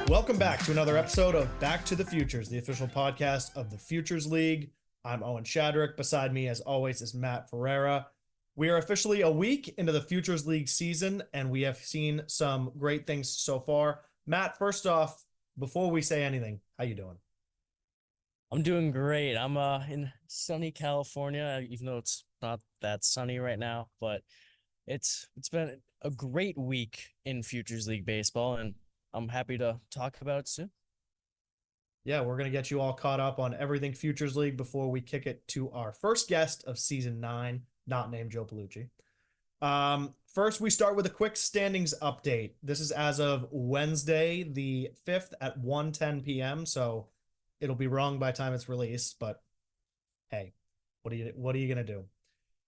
Welcome back to another episode of Back to the Futures, the official podcast of the Futures League. I'm Owen Shadrick. Beside me, as always, is Matt Ferreira. We are officially a week into the Futures League season, and we have seen some great things so far. Matt, first off, before we say anything, how you doing? I'm doing great. I'm in sunny California, even though it's not that sunny right now, but it's been a great week in Futures League baseball, and I'm happy to talk about it soon. Yeah, we're going to get you all caught up on everything Futures League before we kick it to our first guest of season 9, not named Joe Pellucci. First, we start with a quick standings update. This is as of Wednesday, the 5th at 1:10 p.m., so it'll be wrong by the time it's released, but hey, what are you going to do?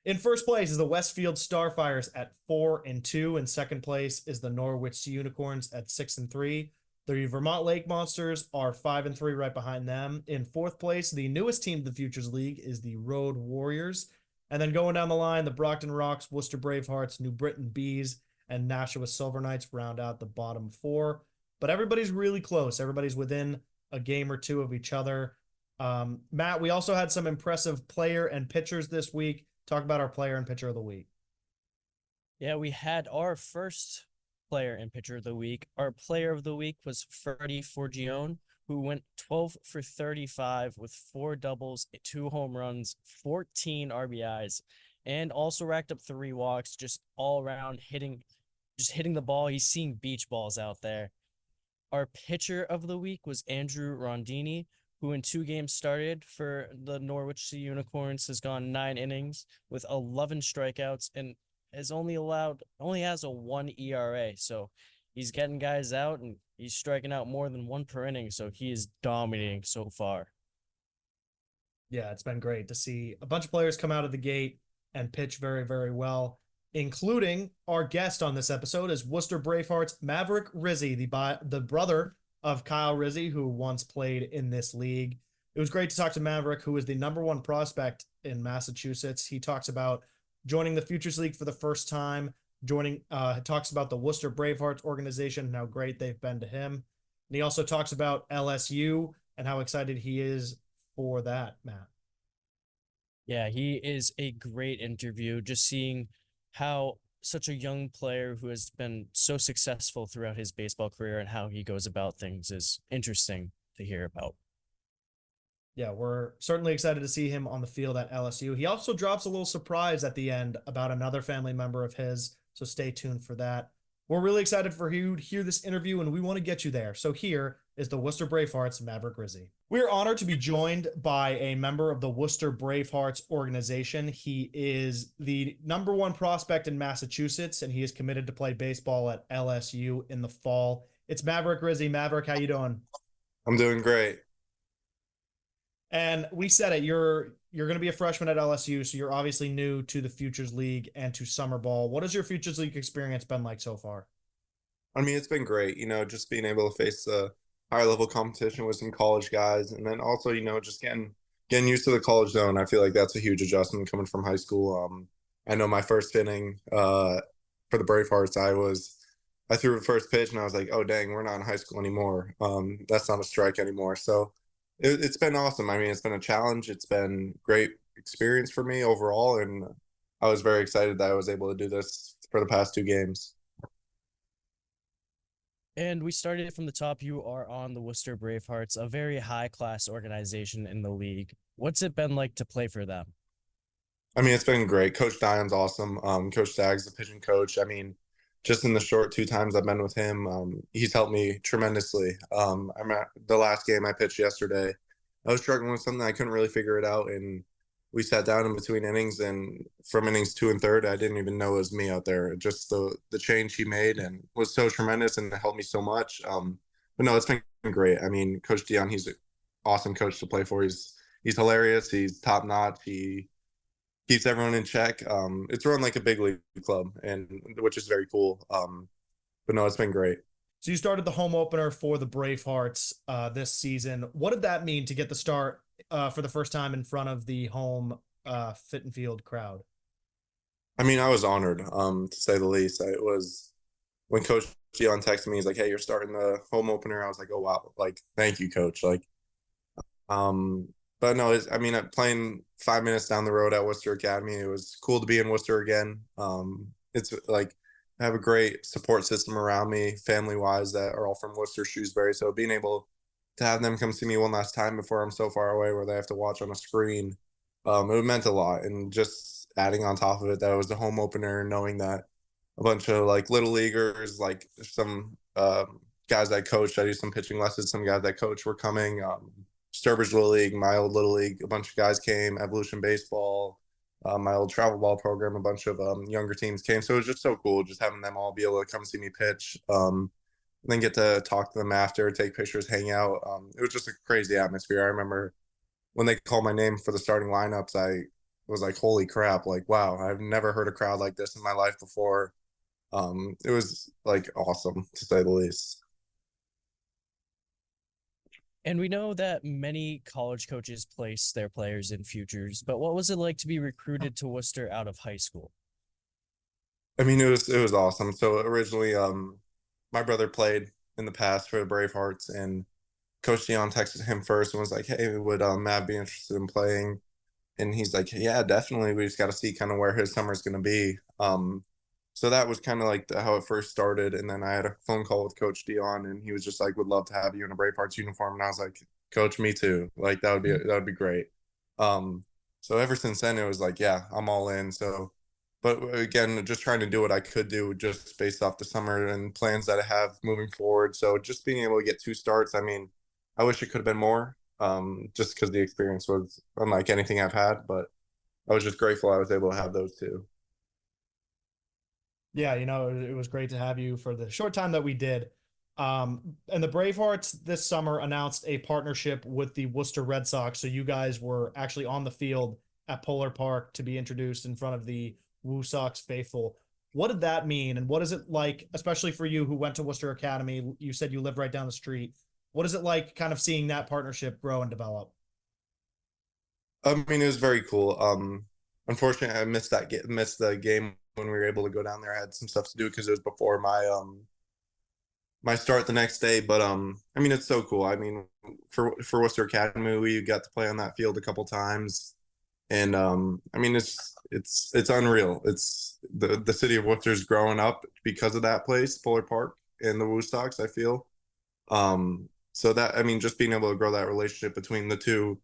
In first place is the Westfield Starfires at 4-2. In second place is the Norwich Unicorns at 6-3. The Vermont Lake Monsters are 5-3 right behind them. In fourth place, the newest team to the Futures League is the Road Warriors. And then going down the line, the Brockton Rocks, Worcester Bravehearts, New Britain Bees, and Nashua Silver Knights round out the bottom four. But everybody's really close. Everybody's within a game or two of each other. Matt, we also had some impressive player and pitchers this week. Talk about our player and pitcher of the week. Yeah, we had our first player and pitcher of the week. Our player of the week was Freddie Forgione, who went 12 for 35 with 4 doubles, 2 home runs, 14 RBIs, and also racked up 3 walks, just all around hitting the ball. He's seeing beach balls out there. Our pitcher of the week was Andrew Rondini, who in 2 games started for the Norwich Unicorns has gone 9 innings with 11 strikeouts and only has a 1 ERA. So he's getting guys out and he's striking out more than 1 per inning. So he is dominating so far. Yeah, it's been great to see a bunch of players come out of the gate and pitch very, very well, including our guest on this episode is Worcester Bravehearts Mavrick Rizy, the brother of Kyle Rizy, who once played in this league. It was great to talk to Mavrick, who is the #1 prospect in Massachusetts. He talks about joining the Futures League for the first time, talks about the Worcester Bravehearts organization and how great they've been to him. And he also talks about LSU and how excited he is for that, Matt. Yeah, he is a great interview. Just seeing how such a young player who has been so successful throughout his baseball career and how he goes about things is interesting to hear about. Yeah, we're certainly excited to see him on the field at LSU. He also drops a little surprise at the end about another family member of his, so stay tuned for that. We're really excited for you to hear this interview, and we want to get you there. So here is the Worcester Bravehearts Mavrick Rizy. We are honored to be joined by a member of the Worcester Bravehearts organization. He is the #1 prospect in Massachusetts, and he is committed to play baseball at LSU in the fall. It's Mavrick Rizy. Mavrick, how you doing? I'm doing great. And we said it, you're going to be a freshman at LSU, so you're obviously new to the Futures League and to summer ball. What has your Futures League experience been like so far? I mean, it's been great, just being able to face the higher level competition with some college guys, and then also, just getting used to the college zone. I feel like that's a huge adjustment coming from high school. I know my first inning for the Bravehearts, I threw the first pitch and I was like, oh dang, we're not in high school anymore. That's not a strike anymore. So it's been awesome. I mean, it's been a challenge. It's been great experience for me overall, and I was very excited that I was able to do this for the past 2 games. And we started from the top. You are on the Worcester Bravehearts, a very high-class organization in the league. What's it been like to play for them? I mean, it's been great. Coach Dion's awesome. Coach Staggs, the pitching coach. I mean, just in the short 2 times I've been with him, he's helped me tremendously. I'm at the last game I pitched yesterday. I was struggling with something. I couldn't really figure it out, and we sat down in between innings, and from innings 2 and 3, I didn't even know it was me out there. Just the change he made and was so tremendous, and it helped me so much. But no, it's been great. I mean, Coach Dion, he's an awesome coach to play for. He's hilarious. He's top notch. He keeps everyone in check. It's run like a big league club, and which is very cool. But no, it's been great. So you started the home opener for the Bravehearts this season. What did that mean to get the start for the first time in front of the home Fit and Field crowd? I mean, I was honored, to say the least. It was when Coach Dion texted me, he's like, "Hey, you're starting the home opener." I was like, "Oh wow, like thank you, Coach." Like, um, but no, I mean, playing 5 minutes down the road at Worcester Academy, it was cool to be in Worcester again. It's like I have a great support system around me, family wise, that are all from Worcester, Shrewsbury. So being able to have them come see me one last time before I'm so far away, where they have to watch on a screen, it meant a lot. And just adding on top of it, that it was the home opener, knowing that a bunch of like little leaguers, like some guys I coached, I do some pitching lessons, some guys I coach were coming. Sturbridge Little League, my old Little League, a bunch of guys came, Evolution Baseball, my old travel ball program, a bunch of younger teams came. So it was just so cool just having them all be able to come see me pitch. And then get to talk to them after, take pictures, hang out. It was just a crazy atmosphere. I remember when they called my name for the starting lineups, I was like, holy crap, like, wow, I've never heard a crowd like this in my life before. It was like awesome to say the least. And we know that many college coaches place their players in futures, but what was it like to be recruited to Worcester out of high school? I mean, it was awesome. So originally, my brother played in the past for the Bravehearts, and Coach Dion texted him first and was like, "Hey, would Mav be interested in playing?" And he's like, "Yeah, definitely. We just got to see kind of where his summer's going to be." So that was kind of like how it first started. And then I had a phone call with Coach Dion, and he was just like, "Would love to have you in a Bravehearts uniform." And I was like, "Coach, me too. Like that would be great." Um, so ever since then, it was like, "Yeah, I'm all in." So, but again, just trying to do what I could do just based off the summer and plans that I have moving forward. So just being able to get 2 starts. I mean, I wish it could have been more, just because the experience was unlike anything I've had. But I was just grateful I was able to have those two. Yeah, it was great to have you for the short time that we did. And the Bravehearts this summer announced a partnership with the Worcester Red Sox. So you guys were actually on the field at Polar Park to be introduced in front of the Woo Sox faithful. What did that mean? And what is it like, especially for you who went to Worcester Academy? You said you lived right down the street. What is it like kind of seeing that partnership grow and develop? I mean, it was very cool. Unfortunately, I missed the game when we were able to go down there. I had some stuff to do because it was before my start the next day. But I mean, it's so cool. I mean, for Worcester Academy, we got to play on that field a couple times, and I mean, it's unreal. It's the city of Worcester's growing up because of that place, Polar Park, and the Woostocks. I feel. So that I mean, just being able to grow that relationship between the two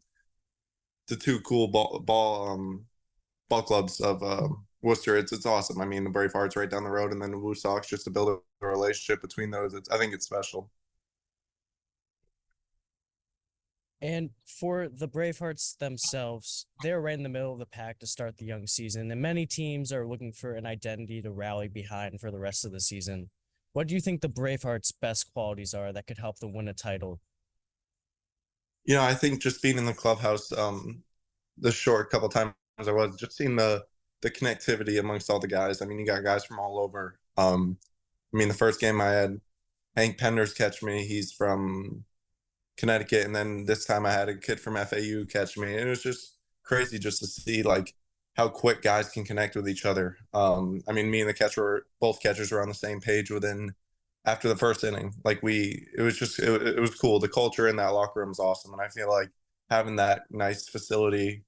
cool ball clubs of Worcester. It's awesome. I mean, the Bravehearts right down the road, and then the Blue Sox. Just to build a relationship between those, I think it's special. And for the Bravehearts themselves, they're right in the middle of the pack to start the young season, and many teams are looking for an identity to rally behind for the rest of the season. What do you think the Bravehearts' best qualities are that could help them win a title? I think just being in the clubhouse, the short couple times I was just seeing the connectivity amongst all the guys. I mean, you got guys from all over. I mean, the first game I had Hank Penders catch me. He's from Connecticut, and then this time I had a kid from FAU catch me. It was just crazy just to see like how quick guys can connect with each other. I mean, me and the catcher, both catchers were on the same page within after the first inning. Like it was just it was cool. The culture in that locker room is awesome, and I feel like having that nice facility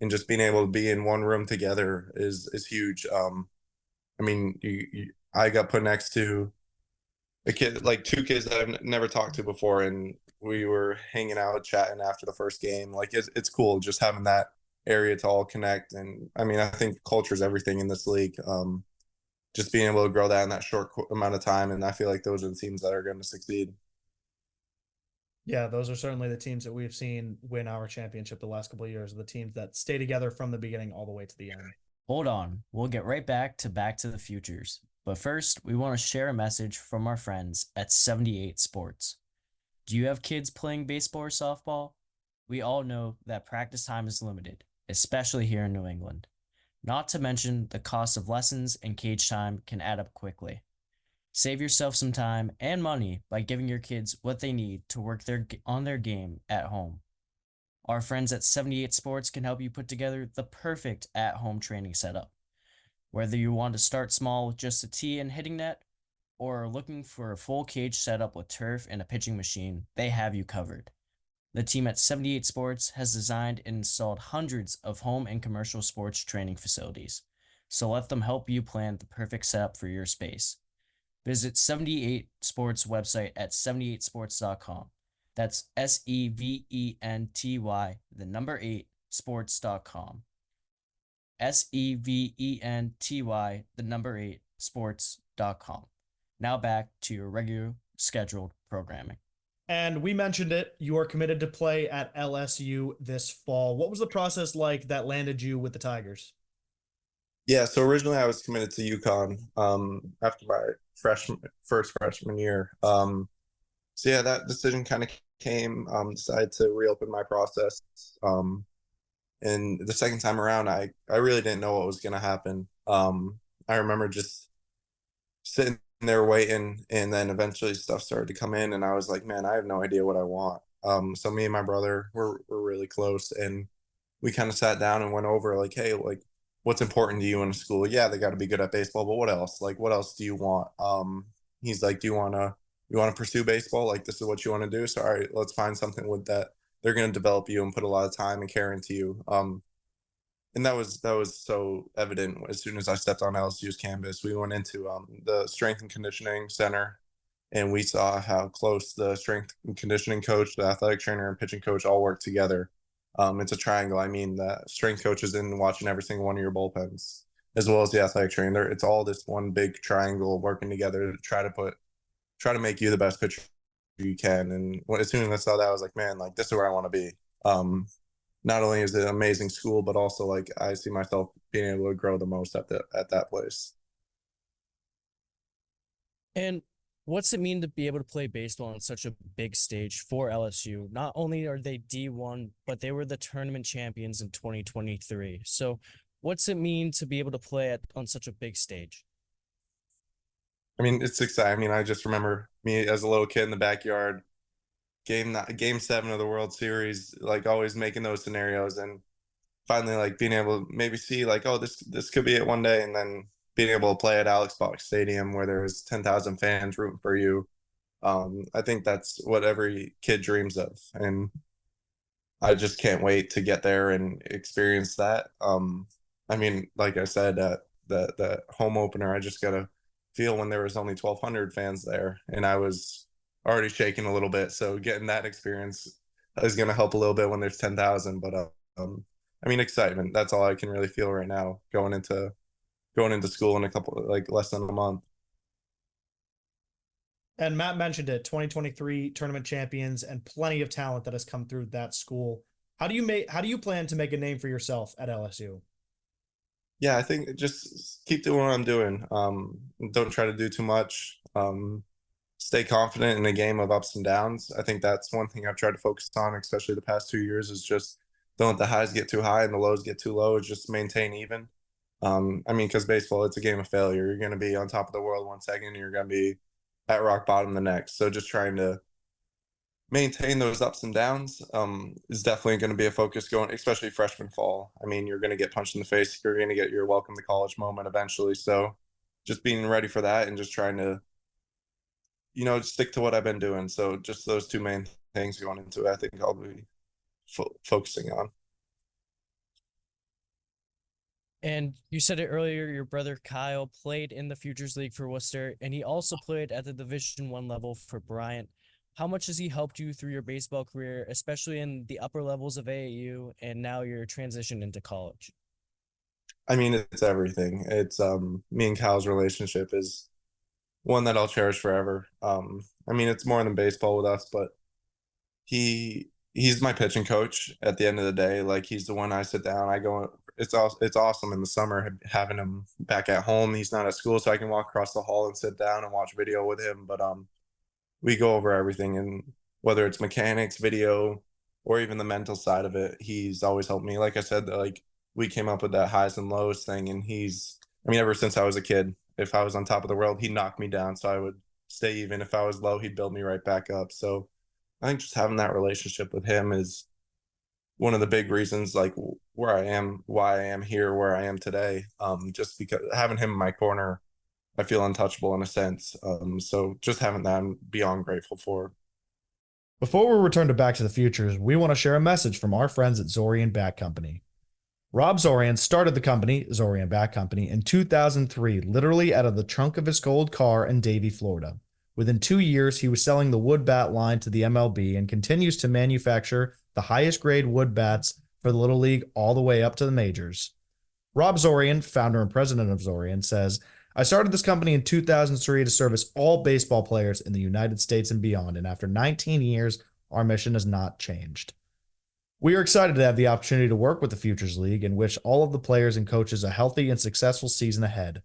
and just being able to be in one room together is huge. I mean, I got put next to a kid, like two kids that I've never talked to before, and we were hanging out, chatting after the first game. Like it's cool just having that area to all connect. And I mean, I think culture is everything in this league. Just being able to grow that in that short amount of time, and I feel like those are the teams that are going to succeed. Yeah, those are certainly the teams that we've seen win our championship the last couple of years, the teams that stay together from the beginning all the way to the end. Hold on, we'll get right Back to the Futures. But first, we want to share a message from our friends at 78 Sports. Do you have kids playing baseball or softball? We all know that practice time is limited, especially here in New England. Not to mention, the cost of lessons and cage time can add up quickly. Save yourself some time and money by giving your kids what they need to work on their game at home. Our friends at 78 Sports can help you put together the perfect at-home training setup. Whether you want to start small with just a tee and hitting net, or are looking for a full cage setup with turf and a pitching machine, they have you covered. The team at 78 Sports has designed and installed hundreds of home and commercial sports training facilities, so let them help you plan the perfect setup for your space. Visit 78 Sports website at 78sports.com. That's SEVENTY, the number 8, sports.com. SEVENTY, the number 8, sports.com. Now back to your regular scheduled programming. And we mentioned it, you are committed to play at LSU this fall. What was the process like that landed you with the Tigers? Yeah, so originally I was committed to UConn after my first freshman year. So yeah, that decision kind of came. Decided to reopen my process. And the second time around, I really didn't know what was going to happen. I remember just sitting there waiting, and then eventually stuff started to come in, and I was like, man, I have no idea what I want. So me and my brother were really close, and we kind of sat down and went over like, hey, like, what's important to you in school? Yeah, they got to be good at baseball, but what else? Like, what else do you want? He's like, do you want to pursue baseball? Like, this is what you want to do. So, all right, let's find something with that. They're going to develop you and put a lot of time and care into you. And that was so evident as soon as I stepped on LSU's campus. We went into the strength and conditioning center, and we saw how close the strength and conditioning coach, the athletic trainer, and pitching coach all work together. It's a triangle. I mean, the strength coach is in watching every single one of your bullpens, as well as the athletic trainer. It's all this one big triangle working together to try to make you the best pitcher you can. And as soon as I saw that, I was like, man, like, this is where I want to be. Not only is it an amazing school, but also like I see myself being able to grow the most at that place. And what's it mean to be able to play baseball on such a big stage for LSU? Not only are they D1, but they were the tournament champions in 2023. So what's it mean to be able to play on such a big stage? I mean, it's exciting. I mean, I just remember me as a little kid in the backyard, game 7 of the World Series, like always making those scenarios, and finally like being able to maybe see like, oh, this could be it one day, and then being able to play at Alex Box Stadium where there's 10,000 fans rooting for you. I think that's what every kid dreams of, and I just can't wait to get there and experience that. I mean, like I said, the home opener, I just gotta feel when there was only 1,200 fans there, and I was already shaking a little bit. So getting that experience is gonna help a little bit when there's 10,000. But I mean, excitement. That's all I can really feel right now going into school in a couple, like, less than a month. And Matt mentioned it, 2023 tournament champions and plenty of talent that has come through that school. How do you plan to make a name for yourself at LSU? Yeah, I think just keep doing what I'm doing. Don't try to do too much. Stay confident in a game of ups and downs. I think that's one thing I've tried to focus on, especially the past 2 years, is just don't let the highs get too high and the lows get too low. Just maintain even. I mean, because baseball, it's a game of failure. You're going to be on top of the world one second, and you're going to be at rock bottom the next. So just trying to maintain those ups and downs is definitely going to be a focus going, especially freshman fall. I mean, you're going to get punched in the face. You're going to get your welcome to college moment eventually. So just being ready for that and just trying to, stick to what I've been doing. So just those two main things going into it, I think I'll be focusing on. And you said it earlier, your brother Kyle played in the Futures League for Worcester, and he also played at the Division I level for Bryant. How much has he helped you through your baseball career, especially in the upper levels of AAU and now your transition into college? I mean, it's everything. It's me and Kyle's relationship is one that I'll cherish forever. I mean, it's more than baseball with us, but he's my pitching coach at the end of the day. Like, he's the one I sit down, I go, it's awesome in the summer having him back at home. He's not at school, so I can walk across the hall and sit down and watch video with him. But we go over everything, and whether it's mechanics, video, or even the mental side of it, he's always helped me. Like I said, like, we came up with that highs and lows thing, and I mean, ever since I was a kid, if I was on top of the world, he'd knock me down so I would stay even. If I was low, he'd build me right back up. So I think just having that relationship with him one of the big reasons like where I am, why I am here, where I am today. Just because having him in my corner, I feel untouchable in a sense. So just having that, I'm beyond grateful for. Before we return to Back to the Futures, we want to share a message from our friends at Zorian Bat Company. Rob Zorian started the company, Zorian Bat Company, in 2003, literally out of the trunk of his gold car in Davie, Florida. Within 2 years, he was selling the wood bat line to the MLB and continues to manufacture the highest grade wood bats for the Little League all the way up to the majors. Rob Zorian, founder and president of Zorian, says, I started this company in 2003 to service all baseball players in the United States and beyond, and after 19 years, our mission has not changed. We are excited to have the opportunity to work with the Futures League and wish all of the players and coaches a healthy and successful season ahead.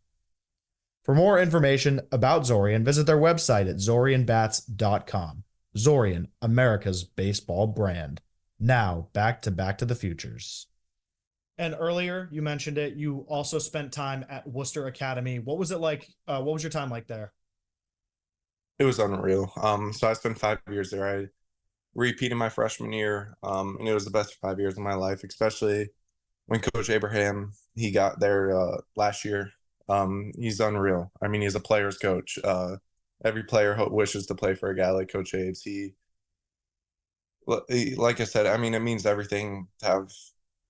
For more information about Zorian, visit their website at zorianbats.com. Zorian, America's baseball brand. Now, back to the Futures. And earlier, you mentioned it, you also spent time at Worcester Academy. What was it like? What was your time like there? It was unreal. So I spent 5 years there. I repeated my freshman year, and it was the best 5 years of my life, especially when Coach Abraham, he got there last year. He's unreal. I mean, he's a player's coach. Every player wishes to play for a guy like Coach Abe's. Like I said, I mean, it means everything to have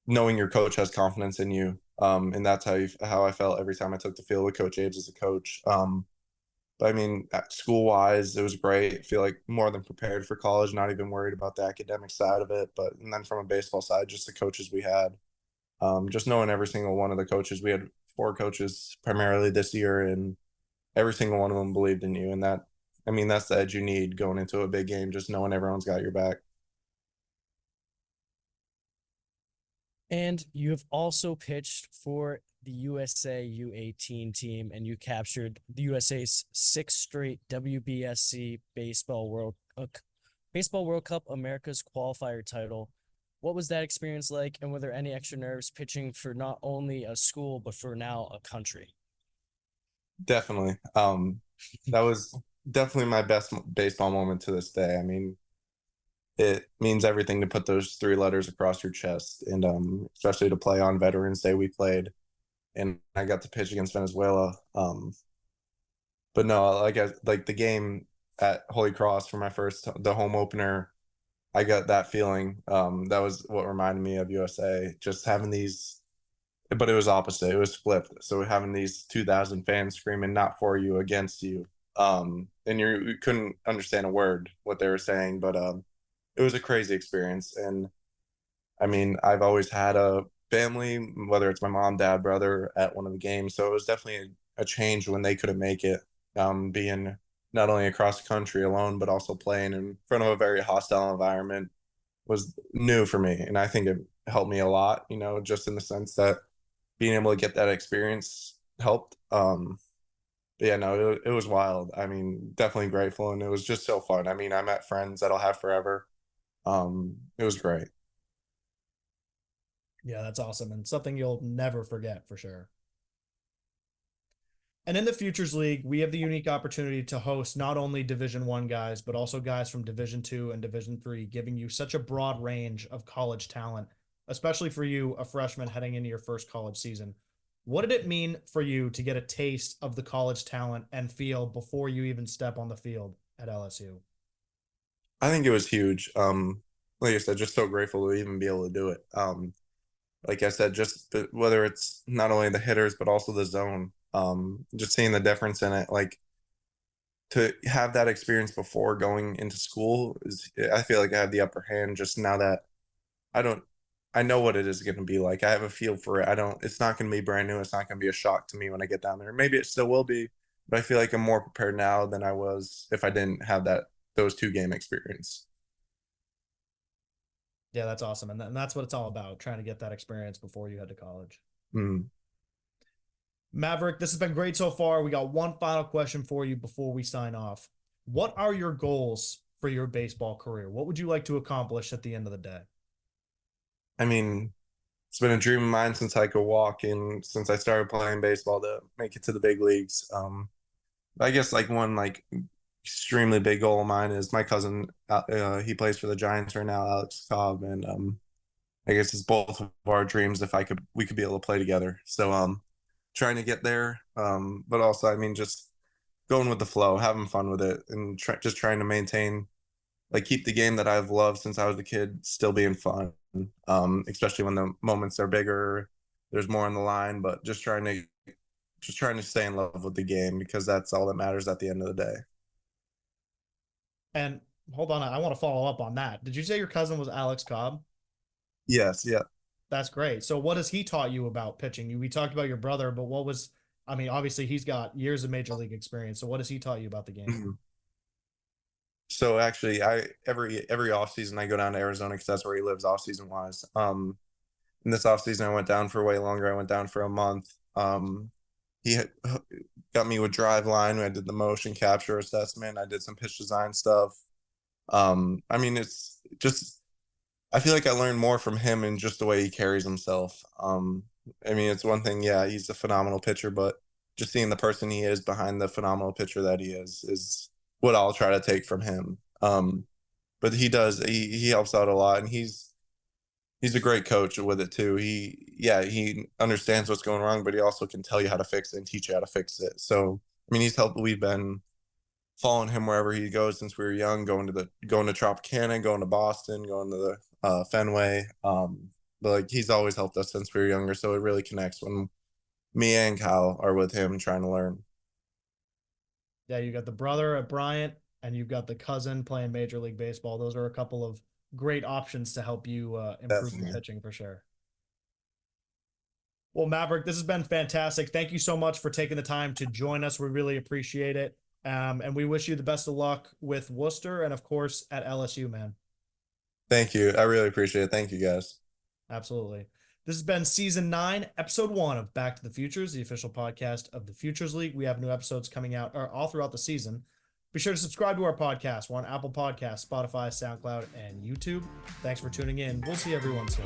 knowing your coach has confidence in you. And that's how I felt every time I took the field with Coach Abe's as a coach. But I mean, school wise, it was great. I feel like more than prepared for college, not even worried about the academic side of it. But and then from a baseball side, just the coaches we had, just knowing every single one of the coaches. We had 4 coaches primarily this year, and every single one of them believed in you. And that, I mean, that's the edge you need going into a big game, just knowing everyone's got your back. And you have also pitched for the USA U18 team, and you captured the USA's 6th straight WBSC Baseball World Cup America's qualifier title. What was that experience like, and were there any extra nerves pitching for not only a school but for now a country? Definitely. That was definitely my best baseball moment to this day. I mean, it means everything to put those 3 letters across your chest, and especially to play on Veterans Day we played, and I got to pitch against Venezuela. But no, like the game at Holy Cross for the home opener, I got that feeling. That was what reminded me of USA, just having these, but it was opposite. It was flipped. So having these 2,000 fans screaming not for you, against you, and you couldn't understand a word what they were saying, but it was a crazy experience. And I mean, I've always had a family, whether it's my mom, dad, brother, at one of the games. So it was definitely a change when they couldn't make it, being not only across the country alone, but also playing in front of a very hostile environment was new for me. And I think it helped me a lot, just in the sense that being able to get that experience helped. But yeah, no, it was wild. I mean, definitely grateful. And it was just so fun. I mean, I met friends that I'll have forever. It was great. Yeah, that's awesome, and something you'll never forget for sure. And in the Futures League, we have the unique opportunity to host not only Division I guys, but also guys from Division II and Division III, giving you such a broad range of college talent, especially for you, a freshman heading into your first college season. What did it mean for you to get a taste of the college talent and feel before you even step on the field at LSU? I think it was huge. Like I said, just so grateful to even be able to do it. Like I said, whether it's not only the hitters but also the zone, just seeing the difference in it. Like to have that experience before going into school I feel like I have the upper hand just now that I don't, I know what it is going to be like. I have a feel for it. It's not going to be brand new. It's not going to be a shock to me when I get down there. Maybe it still will be, but I feel like I'm more prepared now than I was if I didn't have those 2 game experience. Yeah, that's awesome. And that's what it's all about, trying to get that experience before you head to college. Mm. Mavrick, this has been great so far. We got one final question for you before we sign off. What are your goals for your baseball career? What would you like to accomplish at the end of the day? I mean, it's been a dream of mine since I could walk and since I started playing baseball to make it to the big leagues. I guess like one like extremely big goal of mine is my cousin. He plays for the Giants right now, Alex Cobb, and I guess it's both of our dreams if we could be able to play together. So trying to get there, but also I mean just going with the flow, having fun with it, and just trying to maintain, like, keep the game that I've loved since I was a kid still being fun. Especially when the moments are bigger, there's more on the line, but just trying to stay in love with the game because that's all that matters at the end of the day. And hold on, I want to follow up on that. Did you say your cousin was Alex Cobb? Yes, yeah. That's great. So what has he taught you about pitching? We talked about your brother, but what was, I mean, obviously he's got years of major league experience. So what has he taught you about the game? Mhm. So actually, I every off season I go down to Arizona because that's where he lives off season wise. In this off season I went down for way longer. I went down for a month. He got me with drive line. I did the motion capture assessment. I did some pitch design stuff. I mean, it's just, I feel like I learned more from him and just the way he carries himself. I mean, it's one thing, yeah, he's a phenomenal pitcher, but just seeing the person he is behind the phenomenal pitcher that he is what I'll try to take from him. But he helps out a lot, and he's a great coach with it too. He understands what's going wrong, but he also can tell you how to fix it and teach you how to fix it. So I mean, we've been following him wherever he goes since we were young, going to Tropicana, going to Boston, going to the Fenway. But like, he's always helped us since we were younger, so it really connects when me and Kyle are with him trying to learn. Yeah, you got the brother at Bryant and you've got the cousin playing Major League Baseball. Those are a couple of great options to help you improve your Definitely. pitching for sure. Well, Maverick, this has been fantastic. Thank you so much for taking the time to join us. We really appreciate it. And we wish you the best of luck with Worcester and, of course, at LSU, man. Thank you. I really appreciate it. Thank you, guys. Absolutely. This has been season 9, episode 1 of Back to the Futures, the official podcast of the Futures League. We have new episodes coming out all throughout the season. Be sure to subscribe to our podcast. We're on Apple Podcasts, Spotify, SoundCloud, and YouTube. Thanks for tuning in. We'll see everyone soon.